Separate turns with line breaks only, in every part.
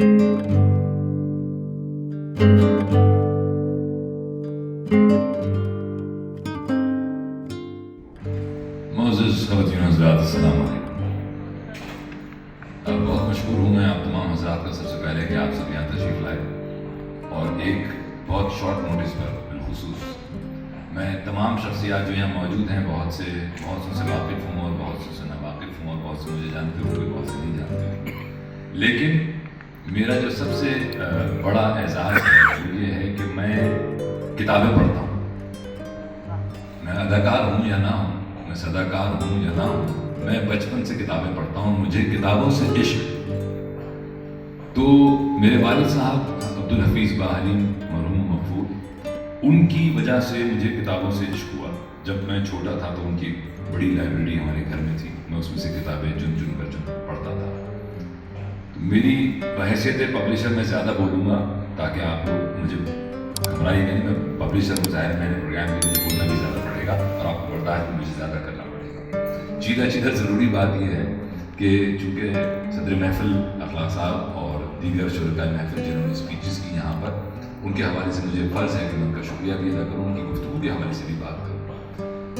मोअज़्ज़ज़ ख़वातीन हज़रात, अस्सलाम वालेकुम। बहुत मशहूर हूँ मैं आप तमाम हज़रात का सबसे पहले कि आप सब यहाँ तशरीफ़ लाए, और एक बहुत शॉर्ट नोटिस पर बिलखुसूस मैं तमाम शख्सियात जो यहाँ मौजूद हैं, बहुत से वाकिफ़ हूँ और बहुत से नावाकिफ़ हूँ, और बहुत से मुझे जानते हुए बहुत से नहीं जानते, लेकिन मेरा जो सबसे बड़ा एजाज़ है वो ये है कि मैं किताबें पढ़ता हूँ। मैं अदाकार हूँ या ना हूँ, मैं सदाकार हूँ या ना हूँ, मैं बचपन से किताबें पढ़ता हूँ, मुझे किताबों से इश्क। तो मेरे वालिद साहब अब्दुल हफीज़ बाहली मरहूम मग़फ़ूर, उनकी वजह से मुझे किताबों से इश्क हुआ। जब मैं छोटा था तो उनकी बड़ी लाइब्रेरी हमारे घर में थी, मैं उसमें से किताबें चुन कर पढ़ता था। तो मेरी बहैसियत पब्लिशर में ज़्यादा बोलूँगा ताकि आप लोग मुझे घबराइए नहीं, मैं पब्लिशर हूँ, ज़ाहिर मैंने प्रोग्राम में मुझे बोलना भी ज़्यादा पड़ेगा और आपको बर्दाश्त भी मुझे ज़्यादा करना पड़ेगा। सीधा ज़रूरी बात यह है कि चूँकि सदर महफ़िल अखलाक साहब और दीगर शुरका महफ़िल जिन्होंने स्पीचेस की यहाँ पर, उनके हवाले से मुझे फ़र्ज़ है कि मैं उनका शुक्रिया भी अदा करूँ, उनकी गुफ्तगू के हवाले से भी बात करूँ।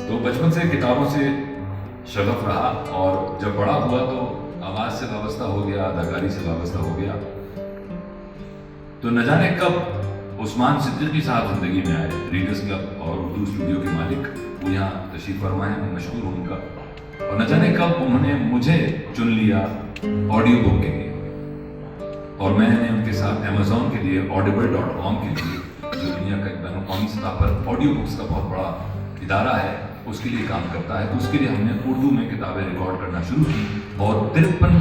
तो बचपन से किताबों से शगफ़ रहा, और जब बड़ा हुआ तो आवाज़ से वाबस्ता हो गया, अदाकारी से वाबस्ता हो गया। तो न जाने कब उस्मान सिद्दीकी साहब ज़िंदगी में आए, रीडर्स क्लब और उर्दू स्टूडियो के मालिक, वो यहाँ तशरीफ़ फरमा है, मैं मशहूर हूँ उनका। और न जाने कब उन्होंने मुझे चुन लिया ऑडियो बुक के लिए, और मैंने उनके साथ अमेज़ॉन के लिए audible.com के लिए, जो दुनिया का एक बैनुल-अक़वामी सतह पर ऑडियो बुक्स का बहुत बड़ा इदारा है, उसके लिए काम करता है। तो उसके लिए हमने उर्दू में किताबें रिकॉर्ड करना शुरू की, और 53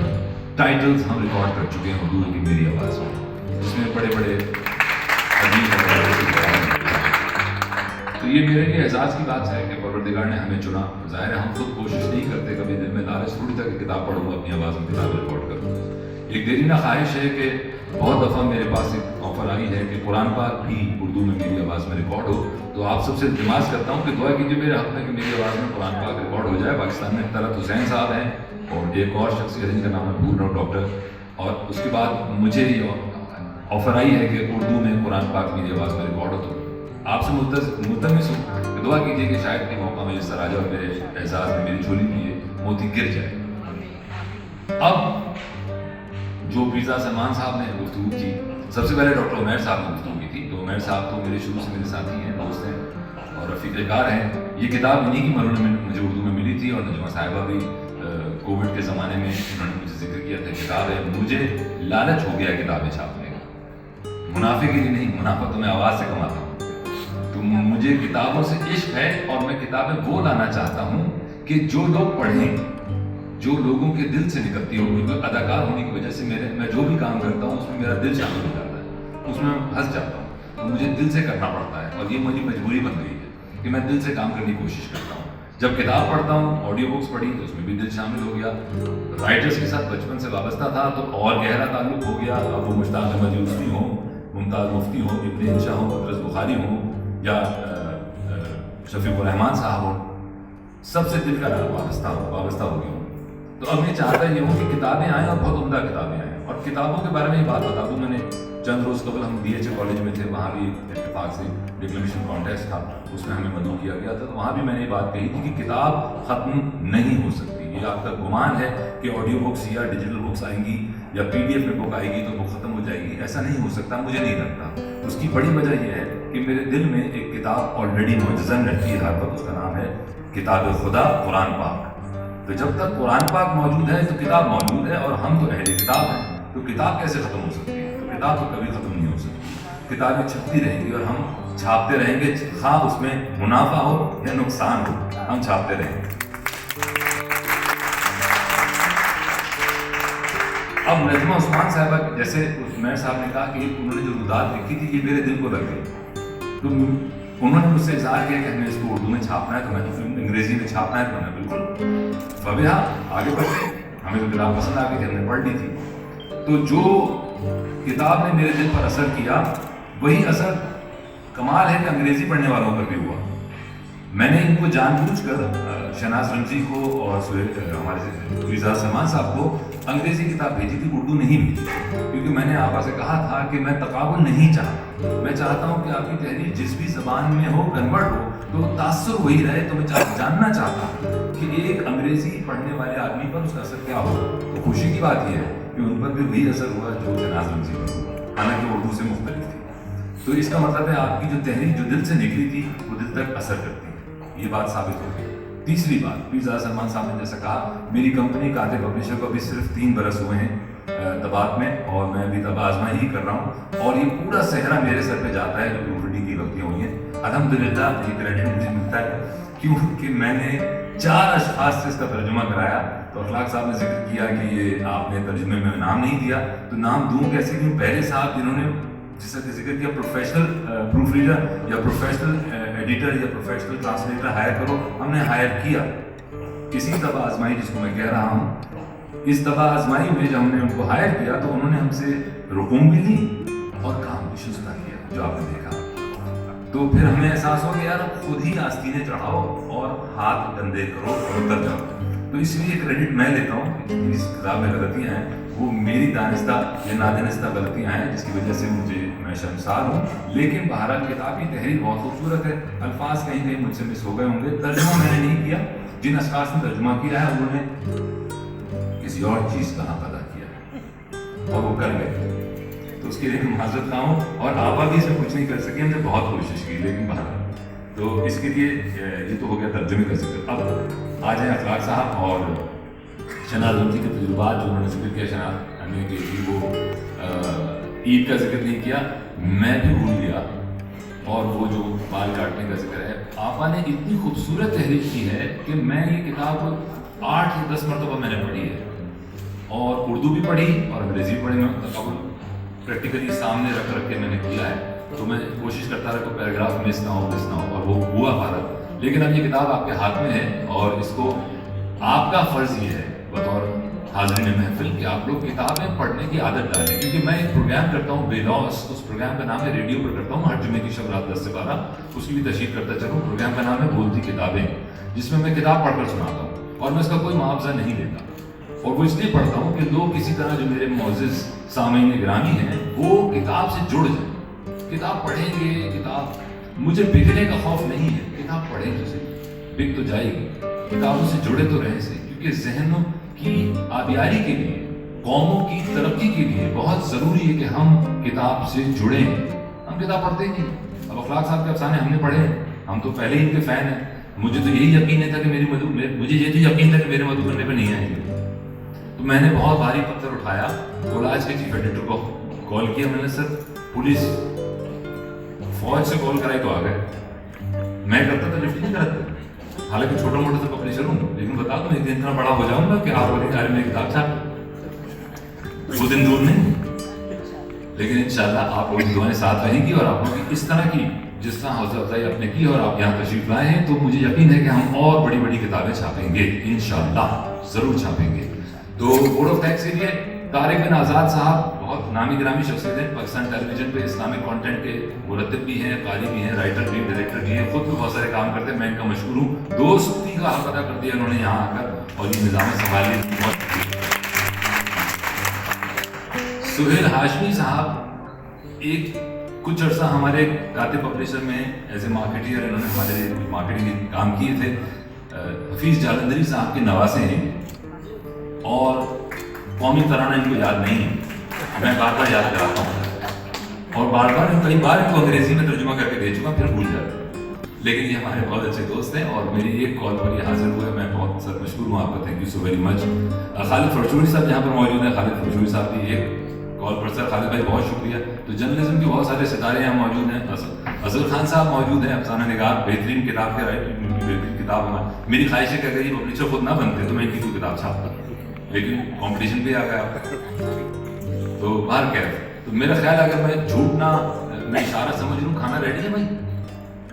टाइटल्स हम रिकॉर्ड कर चुके हैं उर्दू की मेरी आवाज़ में, जिसमें बड़े तो ये मेरे लिए एजाज़ की बात है कि परवरदिगार ने हमें चुना। ज़ाहिर है हम खुद कोशिश नहीं करते, कभी दिल में लालच थोड़ी था कि किताब पढ़ूँगा, अपनी आवाज़ में किताब रिकॉर्ड करूँ। एक देरीना ख्वाहिश है कि बहुत दफ़ा मेरे पास एक ऑफ़र आई है कि कुरान पाक भी उर्दू में मेरी आवाज़ में रिकॉर्ड हो। तो आप सबसे इल्तिमास करता हूँ कि दुआ कीजिए मेरे हक़ में कि मेरी आवाज़ में कुरान पाक रिकॉर्ड हो जाए। पाकिस्तान में तलत हुसैन साहब हैं, और एक और शख्सियत है जिनका नाम मैं भूल रहा हूँ, डॉक्टर। और उसके बाद मुझे ऑफ़र आई है कि उर्दू में कुरान पाक मेरी आवाज़ में रिकॉर्ड हो। तो आपसे मुल्तमिस हूँ कि दुआ कीजिए कि शायद के मौका में इस तरह जो मेरे एजाज़ में मेरी झोली में ये मोती गिर जाए। अब जो पीज़ा सलमान साहब ने गुफ्तगू की, सबसे पहले डॉक्टर उमैर साहब ने गुफ्तगू की थी। तो उमैर साहब तो मेरे शुरू से मेरे साथी हैं, दोस्त हैं और रफ़ीक़-ए-कार हैं। ये किताब इन्हीं की मरहूम में मुझे उर्दू में मिली थी, और नजमा साहिबा भी कोविड के ज़माने में उन्होंने मुझे जिक्र किया था किताब है। मुझे लालच हो गया किताबें छापने का, मुनाफे के लिए नहीं, मुनाफा तो मैं आवाज़ से कमाता हूँ। तो मुझे किताबों से इश्क है, और मैं किताबें वो लाना चाहता हूँ कि जो लोग पढ़ें, जो लोगों के दिल से निकलती हो। क्योंकि अदाकार होने की वजह से मैं जो भी काम करता हूँ उसमें मेरा दिल शामिल हो जाता है, उसमें मैं फंस जाता हूँ। तो मुझे दिल से करना पड़ता है, और ये मेरी मजबूरी बन गई है कि मैं दिल से काम करने की कोशिश करता हूँ। जब किताब पढ़ता हूँ, ऑडियो बुक्स पढ़ी, तो उसमें भी दिल शामिल हो गया। राइटर्स के साथ बचपन से वाबस्ता था तो और गहरा ताल्लुक़ हो गया। अब वो मुश्ताक़ अहमद यूसुफ़ी हों, मुमताज़ मुफ्ती हों, इब्न इंशा हों, अदरस बुखारी हों, या शफ़ीक़ुर रहमान साहब हों, सबसे दिल का वाबस्ता हो गया हूँ। तो अब मैं चाहता ये हूँ कि किताबें आएँ, और बहुत उम्दा किताबें आएँ। और किताबों के बारे में एक बात बता दूँ, मैंने चंद रोज़ कबल हम BHA कॉलेज में थे, वहाँ भी इत्तेफाक से डिक्लेमेशन कॉन्टेस्ट था, उसमें हमें मदऊ किया गया था। तो वहाँ भी मैंने ये बात कही थी कि किताब ख़त्म नहीं हो सकती। ये आपका गुमान है कि ऑडियो बुक्स या डिजिटल बुक्स आएंगी या PDF में बुक आएगी तो वो ख़त्म हो जाएगी, ऐसा नहीं हो सकता, मुझे नहीं लगता। उसकी बड़ी वजह यह है कि मेरे दिल में एक किताब ऑलरेडी मुअज्जज़न रहती है हर वक्त, उसका नाम है किताब खुदा कुरान पाक। तो जब तक कुरान पाक मौजूद है तो किताब मौजूद है, और हम तो अहले किताब हैं, तो किताब कैसे ख़त्म हो सकती है? तो किताब तो कभी ख़त्म नहीं हो सकती। किताबें छपती रहेंगी और हम छापते रहेंगे, खा उसमें मुनाफा हो या नुकसान हो, हम छापते रहेंगे। अब नजमा उस्मान साहिबा, जैसे उमैर साहब ने कहा कि उन्होंने जो रुदात लिखी थी ये मेरे दिल को लग गई। तो उन्होंने मुझसे इज़हार किया कि हमें इसको उर्दू में छापना है, तो मैं तो फिर अंग्रेज़ी में छापना है, तो मैंने बिल्कुल फबिहा आगे बढ़े। हमें तो किताब पसंद आ गई थी, हमने पढ़ ली थी। तो जो किताब ने मेरे दिल पर असर किया, वही असर कमाल है कि अंग्रेज़ी पढ़ने वालों पर भी हुआ। मैंने इनको जानबूझकर शहनाज रमज़ी को और हमारे पीज़ा सलमान साहब को انگریزی کتاب بھیجی تھی، اردو نہیں بھیجی، کیونکہ میں نے آپا سے کہا تھا کہ میں تقابل نہیں چاہتا، میں چاہتا ہوں کہ آپ کی تحریر جس بھی زبان میں ہو کنورٹ ہو تو تاثر وہی رہے. تو میں جاننا چاہتا ہوں کہ ایک انگریزی پڑھنے والے آدمی پر اس کا اثر کیا ہو. تو خوشی کی بات یہ ہے کہ ان پر بھی وہی اثر ہوا جو شہناز رمزی پر ہوا، حالانکہ اردو سے مختلف تھی. تو اس کا مطلب ہے آپ کی جو تحریر جو دل سے نکلی تھی وہ دل تک اثر کرتی ہے، یہ بات ثابت ہوگی. تیسری بات، پلیز سلمان صاحب نے جیسا کہا، میری کمپنی کاتب پبلشر کو ابھی صرف 3 برس ہوئے ہیں طباعت میں، اور میں ابھی طبع آزمائی ہی کر رہا ہوں، اور یہ پورا صحرا میرے سر پہ جاتا ہے جو پروف ریڈنگ کی غلطیاں ہوئی ہیں. الحمدللہ یہ کریڈٹ مجھے ملتا ہے کیونکہ میں نے 4 اشخاص سے اس کا ترجمہ کرایا. تو اخلاق صاحب نے ذکر کیا کہ یہ آپ نے ترجمے میں نام نہیں دیا، تو نام دوں کیسے کیوں؟ پہلے صاحب جنہوں نے جیسا کہ ذکر کیا پروفیشنل پروف ریڈر یا پروفیشنل ایڈیٹر یا پروفیشنل ٹرانسلیٹر ہائر کرو، ہم نے ہائر کیا. اسی طبع آزمائی جس کو میں کہہ رہا ہوں، اس طبع آزمائی میں جب ہم نے ان کو ہائر کیا تو انہوں نے ہم سے رقوم بھی لی اور کام بھی شستہ کیا، جو آپ نے دیکھا. تو پھر ہمیں احساس ہو کہ یار خود ہی آستینیں چڑھاؤ اور ہاتھ گندے کرو اور اتر جاؤ. تو اس لیے کریڈٹ میں لیتا ہوں کہ اس کتاب میں غلطیاں ہیں وہ میری دانستہ یا نادانستہ غلطیاں ہیں جس کی وجہ سے میں شرمسار ہوں. لیکن بہرحال کتاب کی تحریر بہت خوبصورت ہے، الفاظ کہیں کہیں مجھ سے مس ہو گئے ہوں گے، ترجمہ میں نے نہیں کیا. جن اشخاص نے ترجمہ کیا ہے انہوں نے کسی اور چیز کا حق ادا کیا ہے اور وہ کر گئے، تو اس کے لیے معذرت خواہ ہوں. اور آپا بھی اسے کچھ نہیں کر سکے، ہم نے بہت کوشش کی لیکن بہرحال. تو اس کے لیے یہ تو ہو گیا ترجمے کا ذکر. اب آ جائیں اخلاق صاحب اور شہناز رمزی کے تجربات جو انہوں نے ذکر کیا. شہناز نے کہ وہ عید کا ذکر نہیں کیا، میں بھی بھول گیا، اور وہ جو بال کاٹنے کا ذکر ہے، آپا نے اتنی خوبصورت تحریر کی ہے کہ میں یہ کتاب 8 یا 10 مرتبہ میں نے پڑھی ہے، اور اردو بھی پڑھی اور انگریزی بھی پڑھی. میں پریکٹیکلی سامنے رکھ کے میں نے کیا ہے، تو میں کوشش کرتا رہا کہ پیراگراف مس نہ ہو اور وہ ہوا بھارت. لیکن اب یہ کتاب آپ کے ہاتھ میں ہے اور اس کو آپ کا فرض یہ ہے بطور حاضرین محفل کہ آپ لوگ کتابیں پڑھنے کی عادت ڈالیں. کیونکہ میں ایک پروگرام کرتا ہوں بے لاس، اس پروگرام کا نام ہے ریڈیو پر کرتا ہوں ہر جمعے کی شب رات 10 سے 12، اس کی بھی تشہیر کرتا چلوں. پروگرام کا نام ہے بولتی کتابیں، جس میں میں کتاب پڑھ کر سناتا ہوں اور میں اس کا کوئی معاوضہ نہیں دیتا. اور وہ اس لیے پڑھتا ہوں کہ لوگ کسی طرح جو میرے معزز سامعین گرامی ہیں وہ کتاب سے جڑ جائیں. کتاب پڑھیں گے، کتاب مجھے بکنے کا خوف نہیں ہے، کتاب پڑھیں تو صحیح، بک تو جائے گی، کتابوں سے جڑے تو رہیں سے. کیونکہ ذہنوں کی آبیاری کے لیے، قوموں کی ترقی کے لیے بہت ضروری ہے کہ ہم کتاب سے جڑیں. ہم کتاب پڑھتے ہی نہیں. اب اخلاق صاحب کے افسانے ہم نے پڑھے ہیں، ہم تو پہلے ہی ان کے فین ہیں. مجھے تو یہی یقین تھا کہ مجھے یہ تو یقین تھا کہ میرے مدعو کرنے پہ نہیں آئیں گے. تو میں نے بہت بھاری پتھر اٹھایا، کولاج کے چیف ایڈیٹر کو کال کیا. میں نے سر پولیس فوج سے کال کرائی تو آ گئے. میں کرتا تو لفٹ نہیں کرتا، حالانکہ چھوٹا موٹا تو پبلشر ہوں، لیکن بتا دوں ایک دن اتنا بڑا ہو جاؤں گا کہ آپ بولیں گے میں کتاب چھاپ. وہ دن دور نہیں، لیکن انشاءاللہ آپ لوگوں کی دعائیں ساتھ رہیں گی اور آپ لوگوں کی اس طرح کی جس طرح حوصلہ افزائی آپ نے کی اور آپ یہاں تشریف لائے ہیں، تو مجھے یقین ہے کہ ہم اور بڑی بڑی کتابیں چھاپیں گے، انشاءاللہ ضرور چھاپیں گے. تو بورڈ آف تھینکس کے لیے طارق بن آزاد صاحب بہت نامی گرامی شخصیت ہیں، پاکستان ٹیلی ویژن پہ اسلامک کانٹینٹ کے مرتب بھی ہیں، قاری بھی ہیں، رائٹر بھی ہیں، ڈائریکٹر بھی ہیں، خود بھی بہت سارے کام کرتے ہیں. میں ان کا مشکور ہوں، دوستی کا حق ادا کر دیا انہوں نے یہاں آ کر اور یہ نظام سنبھال لیا. سہیل ہاشمی صاحب ایک کچھ عرصہ ہمارے کاتب پبلشر میں ایز اے مارکیٹر، انہوں نے ہمارے لیے مارکیٹنگ کے کام کیے تھے. حفیظ جالندری صاحب کے نواسے ہیں اور قومی ترانہ ان کو یاد نہیں ہے، میں بار بار یاد کراتا ہوں اور بار بار کئی بار ان کو انگریزی میں ترجمہ کر کے دے چکا، پھر بھول جاتا. لیکن یہ ہمارے بہت اچھے دوست ہیں اور میری ایک کال پر یہ حاضر ہوئے. میں بہت سر مشکور ہوں آپ کا، thank you so very much. Khalid Farshori sahib یہاں پر موجود ہیں. خالد فرشوری صاحب بھی ایک کال پر. سر خالد بھائی بہت شکریہ. تو جرنلزم کے بہت سارے ستارے یہاں موجود ہیں. اظہر خان صاحب موجود ہیں، افسانہ نگار، بہترین کتاب کے رائٹر، بہترین کتاب ہماری. میری خواہش ہے کہ اگر یہ پبلشر خود نہ بنتے تو میں ان کی کوئی کتاب چھاپتا، لیکن کمپٹیشن بھی آ گیا. تو باہر کیا ہے، تو میرا خیال ہے اگر میں جھوٹ نہ میں اشارہ سمجھ لوں کھانا ریڈی ہے بھائی،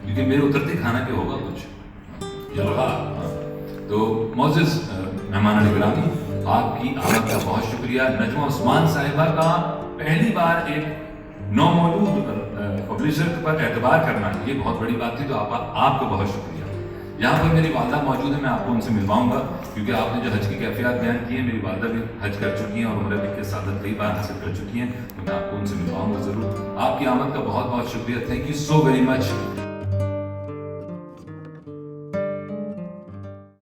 کیونکہ میرے اترتے کھانا کیا ہوگا کچھ جلغا. تو معزز مہمان گرامی، آپ کی آمد کا بہت شکریہ. نجمہ عثمان صاحبہ کا پہلی بار ایک نومولود پبلشر پر اعتبار کرنا یہ بہت بڑی بات تھی، تو آپ کا بہت شکریہ. यहाँ पर मेरी वालदा मौजूद है, मैं आपको उनसे मिलवाऊंगा, क्योंकि आपने जो हज की कैफियत बयान की है, मेरी वालदा भी हज कर चुकी हैं और उम्र भी के सादत कई बार हासिल कर चुकी हैं, तो मैं आपको उनसे मिलवाऊंगा ज़रूर। आपकी आमद का बहुत बहुत शुक्रिया, thank you so very much.